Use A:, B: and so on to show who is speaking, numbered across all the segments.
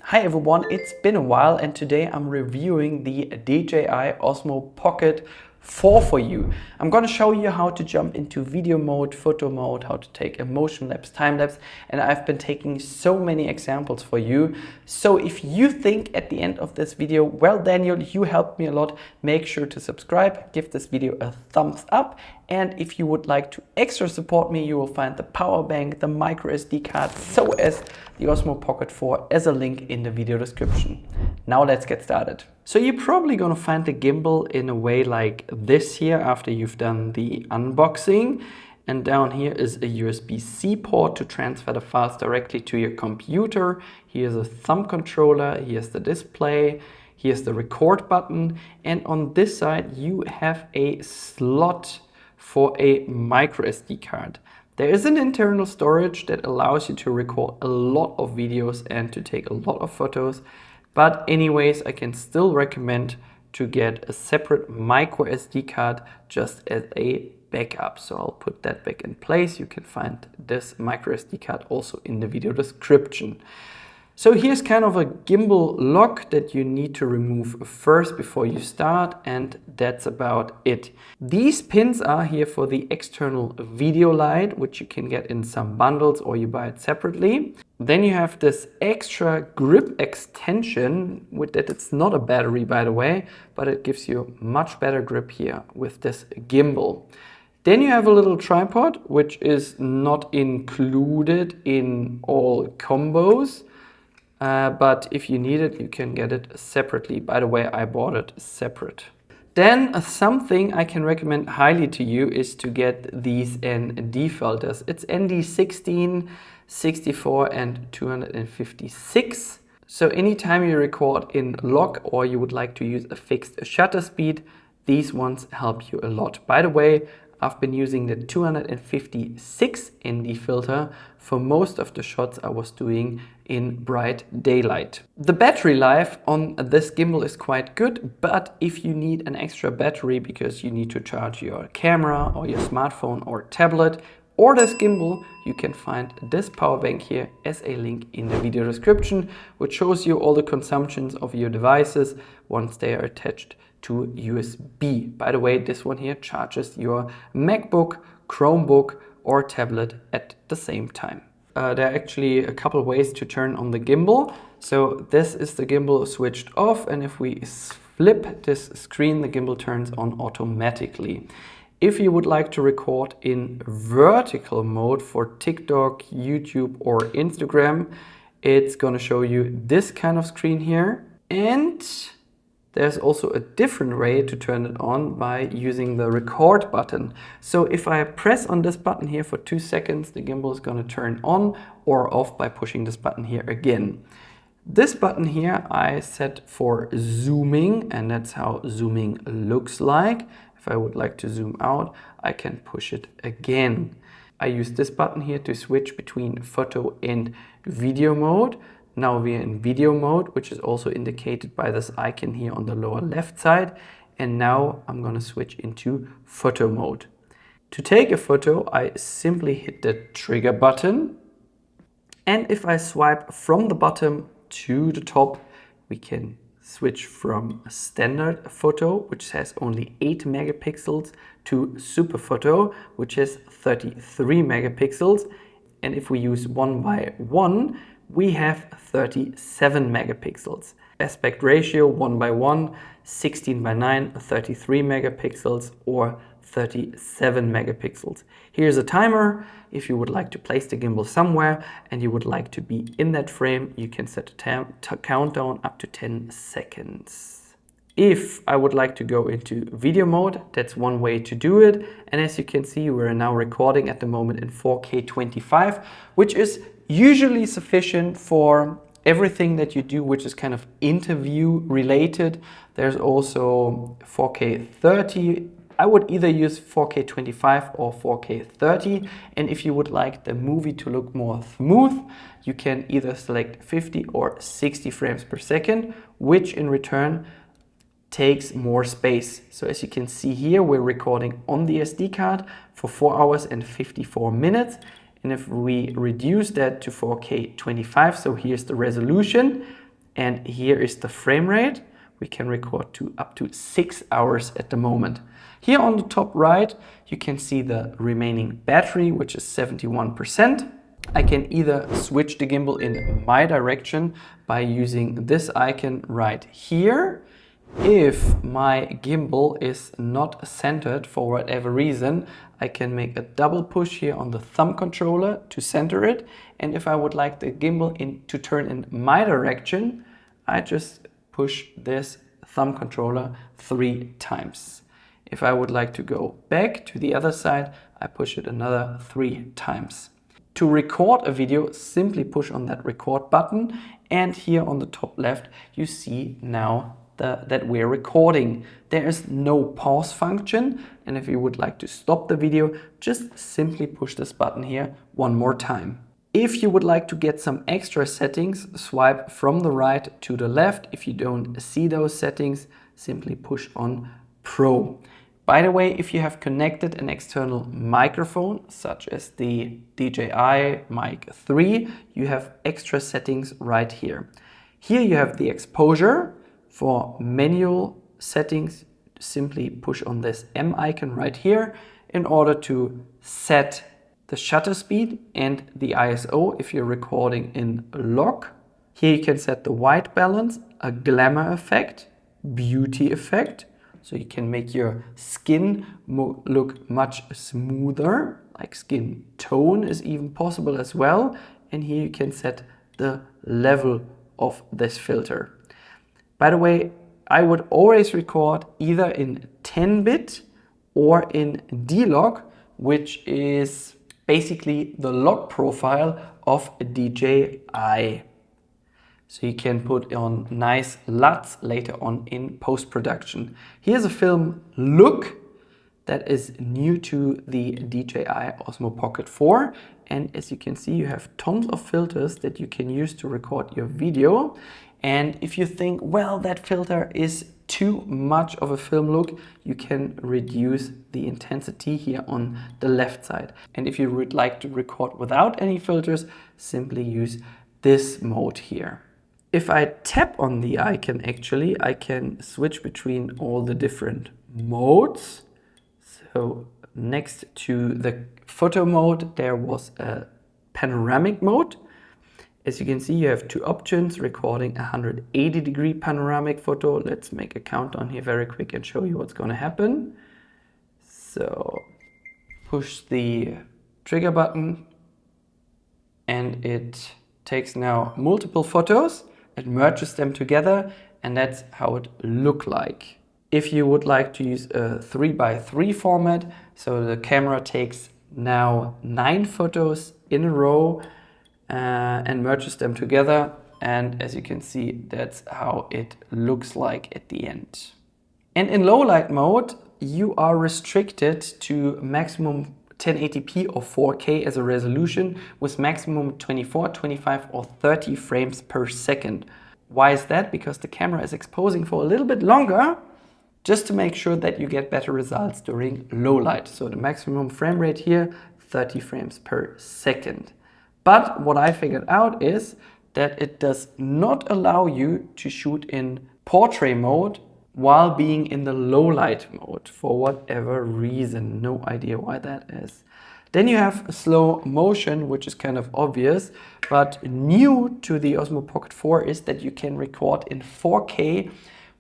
A: Hi everyone, it's been a while and today I'm reviewing the DJI Osmo Pocket 4 for you. I'm going to show you how to jump into video mode, photo mode, how to take a motion lapse, time lapse, and I've been taking so many examples for you. So if you think at the end of this video, well Daniel, you helped me a lot, make sure to subscribe, give this video a thumbs up, and if you would like to extra support me, you will find the power bank, the micro SD card, so as the Osmo Pocket 4 as a link in the video description. Now let's get started. So you're probably gonna find the gimbal in a way like this here after you've done the unboxing. And down here is a USB-C port to transfer the files directly to your computer. Here's a thumb controller, here's the display, here's the record button. And on this side, you have a slot for a micro SD card. There is an internal storage that allows you to record a lot of videos and to take a lot of photos. But anyways, I can still recommend to get a separate micro SD card just as a backup. So I'll put that back in place. You can find this micro SD card also in the video description. So here's kind of a gimbal lock that you need to remove first before you start, and that's about it. These pins are here for the external video light, which you can get in some bundles or you buy it separately. Then you have this extra grip extension, with that it's not a battery by the way, but it gives you much better grip here with this gimbal. Then you have a little tripod, which is not included in all combos. But if you need it, you can get it separately. By the way, I bought it separate. Then something I can recommend highly to you is to get these ND filters. It's ND 16, 64 and 256. So anytime you record in log or you would like to use a fixed shutter speed, these ones help you a lot. By the way, I've been using the 256 ND filter for most of the shots I was doing in bright daylight. The battery life on this gimbal is quite good, but if you need an extra battery because you need to charge your camera or your smartphone or tablet or this gimbal, you can find this power bank here as a link in the video description, which shows you all the consumptions of your devices once they are attached to USB. By the way, this one here charges your MacBook, Chromebook or tablet at the same time. There are actually a couple ways to turn on the gimbal. So this is the gimbal switched off, and if we flip this screen, the gimbal turns on automatically. If you would like to record in vertical mode for TikTok, YouTube or Instagram, it's gonna show you this kind of screen here. And there's also a different way to turn it on by using the record button. So if I press on this button here for 2 seconds, the gimbal is going to turn on or off by pushing this button here again. This button here I set for zooming, and that's how zooming looks like. If I would like to zoom out, I can push it again. I use this button here to switch between photo and video mode. Now we're in video mode, which is also indicated by this icon here on the lower left side. And now I'm going to switch into photo mode. To take a photo, I simply hit the trigger button. And if I swipe from the bottom to the top, we can switch from a standard photo, which has only 8 megapixels, to super photo, which has 33 megapixels. And if we use 1:1, we have 37 megapixels. Aspect ratio 1:1, 16:9, 33 megapixels or 37 megapixels. Here's a timer. If you would like to place the gimbal somewhere and you would like to be in that frame, you can set a countdown up to 10 seconds. If I would like to go into video mode, that's one way to do it. And as you can see, we're now recording at the moment in 4K 25, which is usually sufficient for everything that you do, which is kind of interview related. There's also 4K 30. I would either use 4K 25 or 4K 30. And if you would like the movie to look more smooth, you can either select 50 or 60 frames per second, which in return takes more space. So as you can see here, we're recording on the SD card for 4 hours and 54 minutes. And if we reduce that to 4K 25, so here's the resolution, and here is the frame rate. We can record to up to 6 hours at the moment. Here on the top right, you can see the remaining battery, which is 71%. I can either switch the gimbal in my direction by using this icon right here. If my gimbal is not centered for whatever reason, I can make a double push here on the thumb controller to center it. And if I would like the gimbal to turn in my direction, I just push this thumb controller 3 times. If I would like to go back to the other side, I push it another 3 times. To record a video, simply push on that record button, and here on the top left you see now that we're recording. There is no pause function, and if you would like to stop the video, just simply push this button here one more time. If you would like to get some extra settings, swipe from the right to the left. If you don't see those settings, simply push on Pro. By the way, if you have connected an external microphone, such as the DJI Mic 3, you have extra settings right here. Here you have the exposure. For manual settings, simply push on this M icon right here in order to set the shutter speed and the ISO if you're recording in log. Here you can set the white balance, a glamour effect, beauty effect, so you can make your skin look much smoother, like skin tone is even possible as well. And here you can set the level of this filter. By the way, I would always record either in 10-bit or in D-Log, which is basically the log profile of a DJI. So you can put on nice LUTs later on in post-production. Here's a film look that is new to the DJI Osmo Pocket 4. And as you can see, you have tons of filters that you can use to record your video. And if you think, well, that filter is too much of a film look, you can reduce the intensity here on the left side. And if you would like to record without any filters, simply use this mode here. If I tap on the icon, actually, I can switch between all the different modes. So next to the photo mode, there was a panoramic mode. As you can see, you have 2 options, recording 180-degree panoramic photo. Let's make a countdown here very quick and show you what's going to happen. So push the trigger button and it takes now multiple photos. It merges them together, and that's how it looks like. If you would like to use a 3x3 format, so the camera takes now 9 photos in a row and merges them together, and as you can see, that's how it looks like at the end. And in low light mode, you are restricted to maximum 1080p or 4K as a resolution with maximum 24, 25 or 30 frames per second. Why is that? Because the camera is exposing for a little bit longer just to make sure that you get better results during low light. So the maximum frame rate here, 30 frames per second. But what I figured out is that it does not allow you to shoot in portrait mode while being in the low light mode for whatever reason. No idea why that is. Then you have slow motion, which is kind of obvious, but new to the Osmo Pocket 4 is that you can record in 4K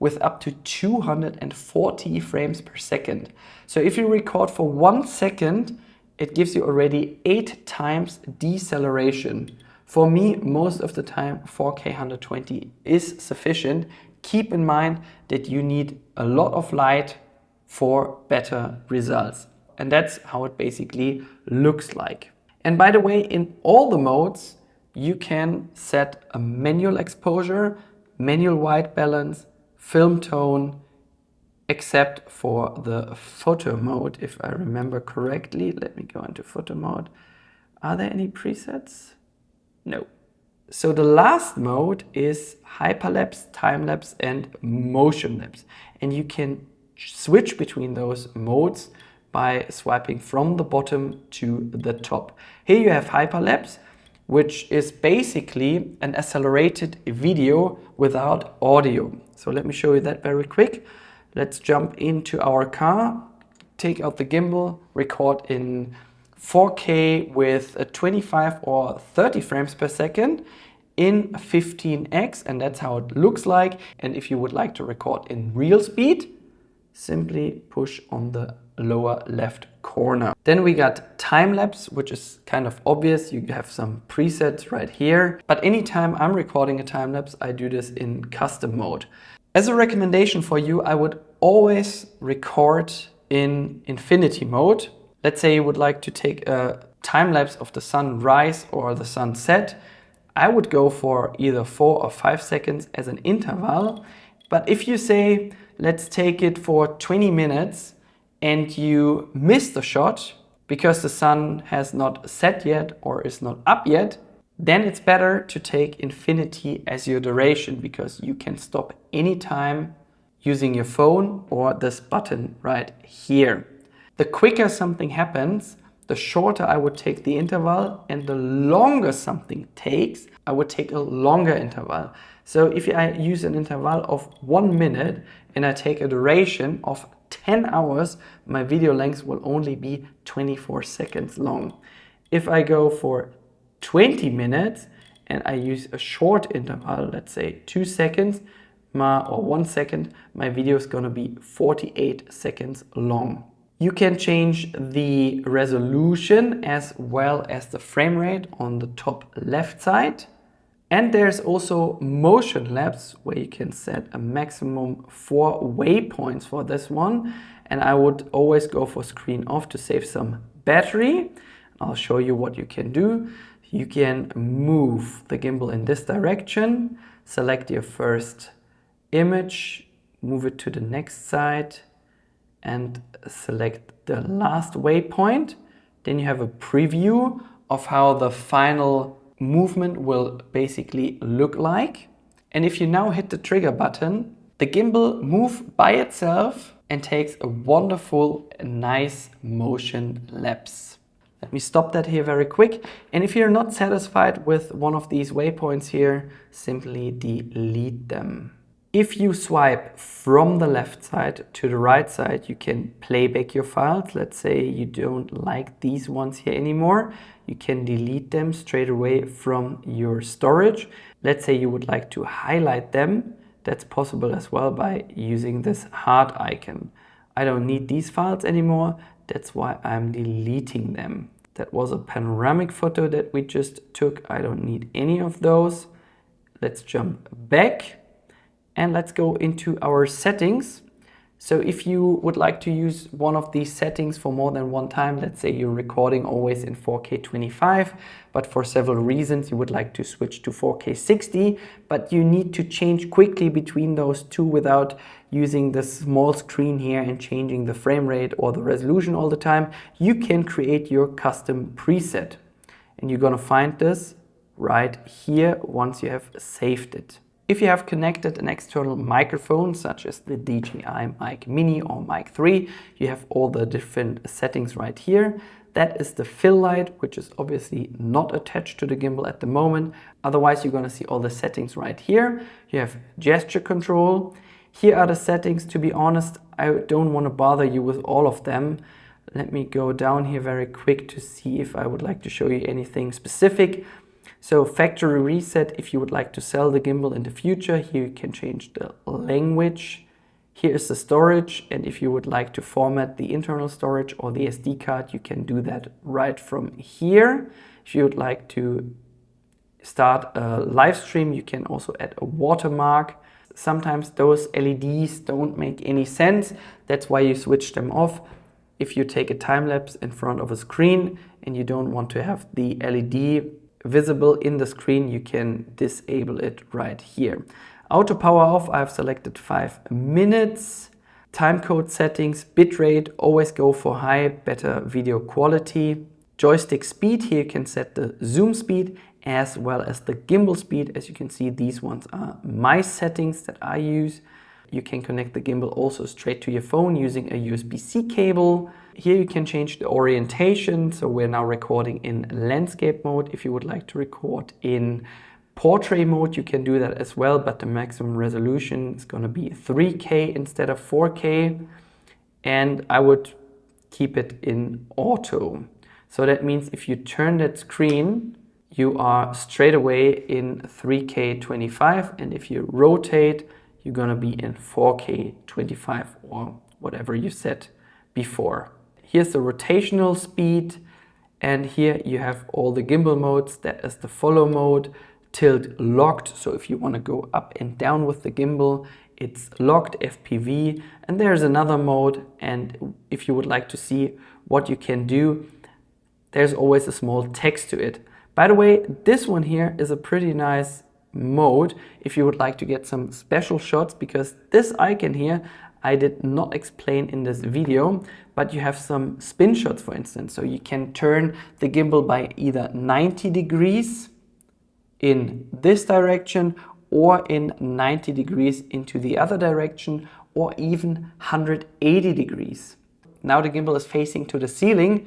A: with up to 240 frames per second. So if you record for 1 second, it gives you already 8 times deceleration. For me, most of the time, 4K 120 is sufficient. Keep in mind that you need a lot of light for better results. And that's how it basically looks like. And by the way, in all the modes, you can set a manual exposure, manual white balance, film tone, except for the photo mode, if I remember correctly. Let me go into photo mode. Are there any presets? No. So the last mode is Hyperlapse, timelapse and Motionlapse. And you can switch between those modes by swiping from the bottom to the top. Here you have Hyperlapse. which is basically an accelerated video without audio. So let me show you that very quick. Let's jump into our car, take out the gimbal, record in 4K with a 25 or 30 frames per second in 15x, and that's how it looks like. And if you would like to record in real speed, simply push on the lower left corner. Then we got time lapse, which is kind of obvious. You have some presets right here, but anytime I'm recording a time lapse, I do this in custom mode. As a recommendation for you, I would always record in infinity mode. Let's say you would like to take a time lapse of the sunrise or the sunset. I would go for either 4 or 5 seconds as an interval. But if you say, let's take it for 20 minutes and you miss the shot because the sun has not set yet or is not up yet, then it's better to take infinity as your duration, because you can stop anytime using your phone or this button right here. The quicker something happens, the shorter I would take the interval, and the longer something takes, I would take a longer interval. So if I use an interval of 1 minute and I take a duration of 10 hours, my video length will only be 24 seconds long. If I go for 20 minutes and I use a short interval, let's say 2 seconds or 1 second, my video is going to be 48 seconds long. You can change the resolution as well as the frame rate on the top left side. And there's also Motionlapse, where you can set a maximum 4 waypoints for this one. And I would always go for screen off to save some battery. I'll show you what you can do. You can move the gimbal in this direction, select your first image, move it to the next side, and select the last waypoint. Then you have a preview of how the final movement will basically look like. And if you now hit the trigger button, the gimbal moves by itself and takes a wonderful, nice motion lapse. Let me stop that here very quick. And if you're not satisfied with one of these waypoints here, simply delete them. If you swipe from the left side to the right side, you can playback your files. Let's say you don't like these ones here anymore. You can delete them straight away from your storage. Let's say you would like to highlight them. That's possible as well by using this heart icon. I don't need these files anymore. That's why I'm deleting them. That was a panoramic photo that we just took. I don't need any of those. Let's jump back. And let's go into our settings. So if you would like to use one of these settings for more than one time, let's say you're recording always in 4K 25, but for several reasons you would like to switch to 4K 60, but you need to change quickly between those two without using the small screen here and changing the frame rate or the resolution all the time, you can create your custom preset. And you're gonna find this right here once you have saved it. If you have connected an external microphone, such as the DJI Mic Mini or Mic 3, you have all the different settings right here. That is the fill light, which is obviously not attached to the gimbal at the moment. Otherwise, you're gonna see all the settings right here. You have gesture control. Here are the settings. To be honest, I don't want to bother you with all of them. Let me go down here very quick to see if I would like to show you anything specific. So factory reset, if you would like to sell the gimbal in the future, here you can change the language. Here is the storage, and if you would like to format the internal storage or the SD card, you can do that right from here. If you would like to start a live stream, you can also add a watermark. Sometimes those LEDs don't make any sense. That's why you switch them off. If you take a time lapse in front of a screen and you don't want to have the LED visible in the screen, you can disable it right here. Auto power off, I've selected 5 minutes. Timecode settings, bitrate, always go for high, better video quality. Joystick speed, here you can set the zoom speed as well as the gimbal speed. As you can see, these ones are my settings that I use. You can connect the gimbal also straight to your phone using a USB-C cable. Here you can change the orientation, so we're now recording in landscape mode. If you would like to record in portrait mode, you can do that as well, but the maximum resolution is going to be 3K instead of 4K, and I would keep it in auto. So that means if you turn that screen, you are straight away in 3K 25, and if you rotate, you're going to be in 4K 25 or whatever you set before. Here's the rotational speed, and here you have all the gimbal modes. That is the follow mode, tilt locked, so if you want to go up and down with the gimbal, it's locked FPV, and there's another mode, and if you would like to see what you can do, there's always a small text to it. By the way, this one here is a pretty nice mode if you would like to get some special shots, because this icon here I did not explain in this video, but you have some spin shots, for instance. So you can turn the gimbal by either 90 degrees in this direction or in 90 degrees into the other direction, or even 180 degrees. Now the gimbal is facing to the ceiling,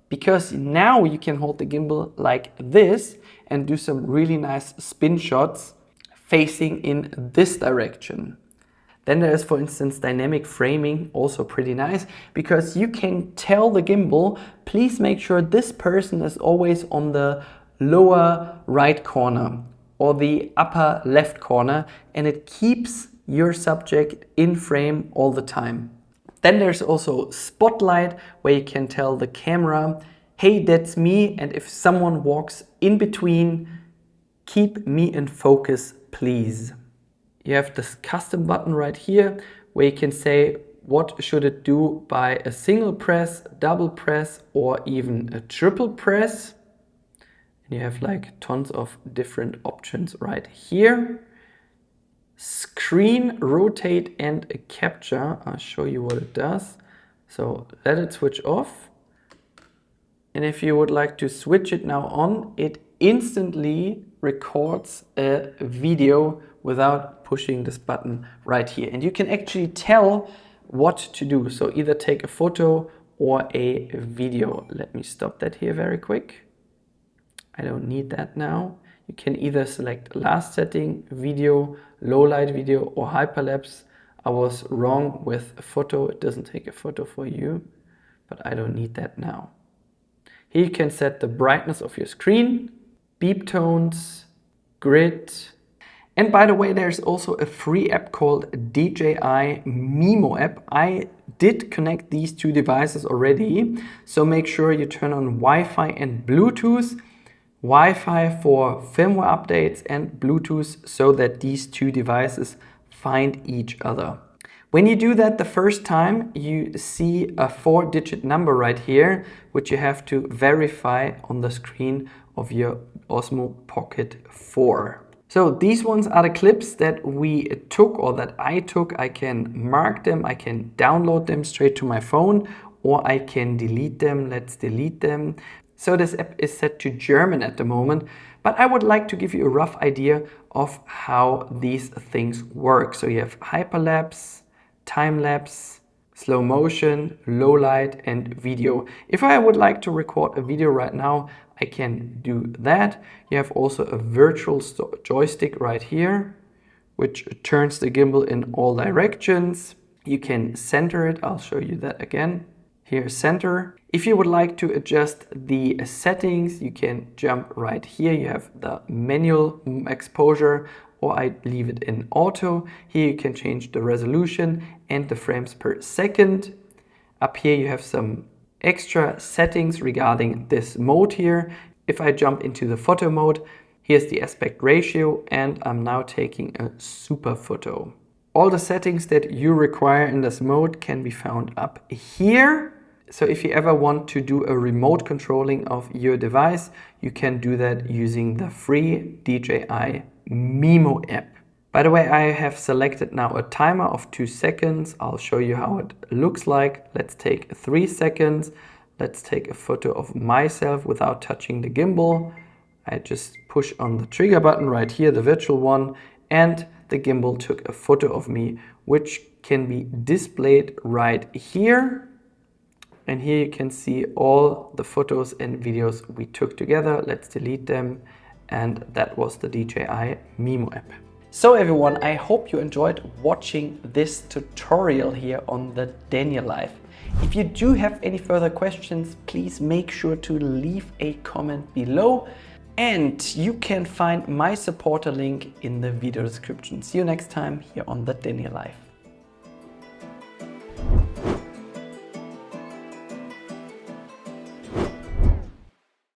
A: because now you can hold the gimbal like this and do some really nice spin shots facing in this direction. Then there is, for instance, dynamic framing, also pretty nice, because you can tell the gimbal, please make sure this person is always on the lower right corner or the upper left corner, and it keeps your subject in frame all the time. Then there's also spotlight, where you can tell the camera, hey, that's me, and if someone walks in between, keep me in focus, please. You have this custom button right here, where you can say what should it do by a single press, double press, or even a triple press. And you have like tons of different options right here. Screen, rotate, and capture. I'll show you what it does. So let it switch off. And if you would like to switch it now on, it instantly records a video without pushing this button right here. And you can actually tell what to do. So either take a photo or a video. Let me stop that here very quick. I don't need that now. You can either select last setting, video, low light video, or hyperlapse. I was wrong with a photo. It doesn't take a photo for you, but I don't need that now. Here you can set the brightness of your screen, beep tones, grid. And by the way, there's also a free app called DJI Mimo app. I did connect these two devices already, so make sure you turn on Wi-Fi and Bluetooth. Wi-Fi for firmware updates and Bluetooth, so that these two devices find each other. When you do that the first time, you see a 4-digit number right here, which you have to verify on the screen of your Osmo Pocket 4. So these ones are the clips that we took, or that I took. I can mark them, I can download them straight to my phone, or I can delete them. Let's delete them. So this app is set to German at the moment, but I would like to give you a rough idea of how these things work. So you have hyperlapse, time-lapse, slow motion, low light, and video. If I would like to record a video right now, I can do that. You have also a virtual joystick right here, which turns the gimbal in all directions. You can center it. I'll show you that again. Here, center. If you would like to adjust the settings, you can jump right here. You have the manual exposure, or I leave it in auto. Here you can change the resolution and the frames per second. Up here you have some extra settings regarding this mode here. If I jump into the photo mode, here's the aspect ratio, and I'm now taking a super photo. All the settings that you require in this mode can be found up here. So if you ever want to do a remote controlling of your device, you can do that using the free DJI Mimo app. By the way, I have selected now a timer of 2 seconds. I'll show you how it looks like. Let's take 3 seconds. Let's take a photo of myself without touching the gimbal. I just push on the trigger button right here, the virtual one, and the gimbal took a photo of me which can be displayed right here. And here you can see all the photos and videos we took together. Let's delete them. And that was the DJI Mimo app. So everyone, I hope you enjoyed watching this tutorial here on the Daniel Life. If you do have any further questions, please make sure to leave a comment below. And you can find my supporter link in the video description. See you next time here on the Daniel Life.